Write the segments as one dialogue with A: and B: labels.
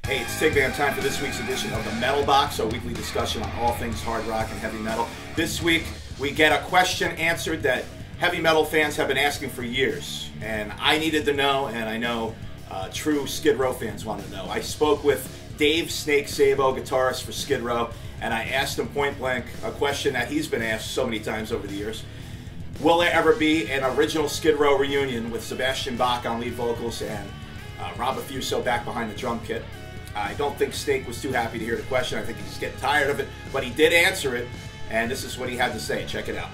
A: Hey, it's Tig Van, time for this week's edition of the Metal Box, a weekly discussion on all things hard rock and heavy metal. This week, we get a question answered that heavy metal fans have been asking for years, and I needed to know, and I know true Skid Row fans want to know. I spoke with Dave Snake Sabo, guitarist for Skid Row, and I asked him point blank a question that he's been asked so many times over the years. Will there ever be an original Skid Row reunion with Sebastian Bach on lead vocals and Rob Affuso back behind the drum kit? I don't think Snake was too happy to hear the question. I think he's getting tired of it, but he did answer it, and this is what he had to say. Check it out.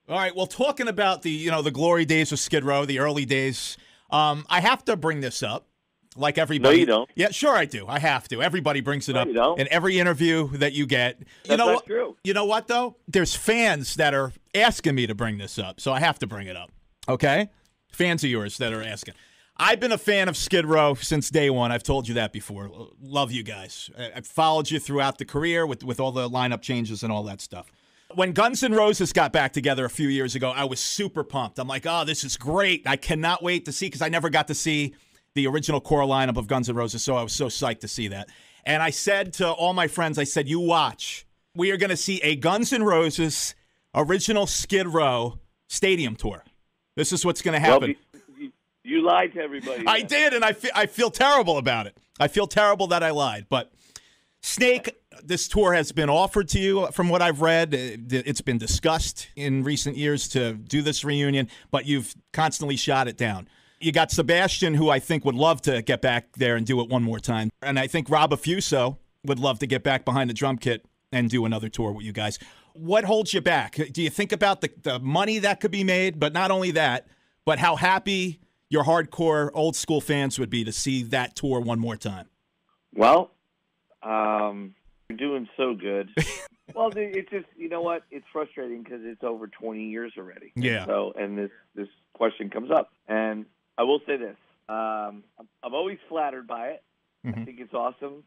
A: All right, well, talking about the glory days of Skid Row, the early days, I have to bring this up, like everybody.
B: No, you don't.
A: Yeah, sure I do. I have to. Everybody brings it up
B: you don't.
A: in every interview that you get.
B: That's not true.
A: You know what, though? There's fans that are asking me to bring this up, so I have to bring it up, okay? Fans of yours that are asking. I've been a fan of Skid Row since day one. I've told you that before. Love you guys. I've followed you throughout the career with all the lineup changes and all that stuff. When Guns N' Roses got back together a few years ago, I was super pumped. I'm like, oh, this is great. I cannot wait to see, because I never got to see the original core lineup of Guns N' Roses, so I was so psyched to see that. And I said to all my friends, I said, you watch. We are going to see a Guns N' Roses original Skid Row stadium tour. This is what's going to happen.
B: Well, you lied to everybody.
A: I did, and I feel terrible about it. I feel terrible that I lied. But, Snake, this tour has been offered to you, from what I've read. It's been discussed in recent years to do this reunion, but you've constantly shot it down. You got Sebastian, who I think would love to get back there and do it one more time. And I think Rob Affuso would love to get back behind the drum kit and do another tour with you guys. What holds you back? Do you think about the money that could be made? But not only that, but how happy your hardcore old school fans would be to see that tour one more time? Well,
B: you're doing so good. Well, it's just, you know what? It's frustrating because it's over 20 years already.
A: Yeah.
B: And this question comes up. And I will say this. I'm always flattered by it.
A: Mm-hmm.
B: I think it's awesome.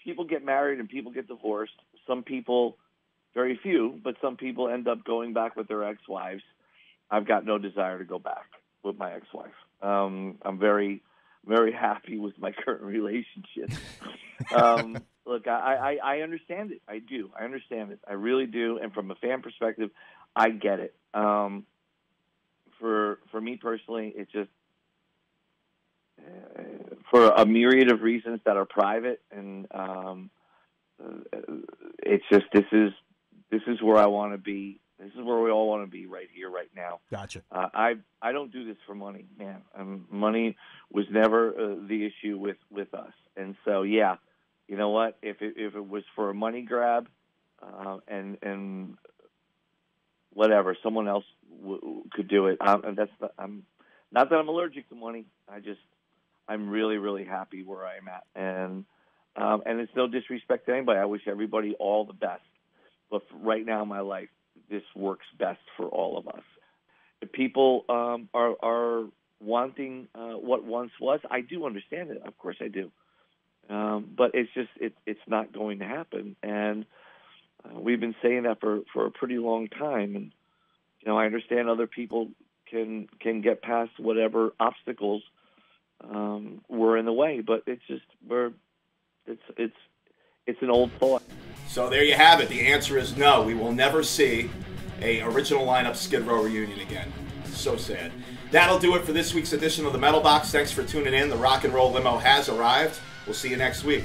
B: People get married and people get divorced. Some people, very few, but some people end up going back with their ex-wives. I've got no desire to go back with my ex-wife. I'm very, very happy with my current relationship. Look, I understand it. I do. I understand it. I really do. And from a fan perspective, I get it. For me personally, it's just for a myriad of reasons that are private, and it's just this is where I want to be. This is where we all want to be, right here, right now.
A: Gotcha.
B: I don't do this for money, man. Money was never the issue with us, and so yeah, you know what? If it was for a money grab, and whatever, someone else could do it. I'm not that I'm allergic to money. I'm really, really happy where I'm at, and it's no disrespect to anybody. I wish everybody all the best. But right now in my life, this works best for all of us. If people are wanting what once was, I do understand it. Of course I do. But it's just it's not going to happen. And we've been saying that for a pretty long time. And I understand other people can get past whatever obstacles were in the way. But it's just it's an old thought.
A: So there you have it. The answer is no. We will never see a original lineup Skid Row reunion again. So sad. That'll do it for this week's edition of the Metal Box. Thanks for tuning in. The rock and roll limo has arrived. We'll see you next week.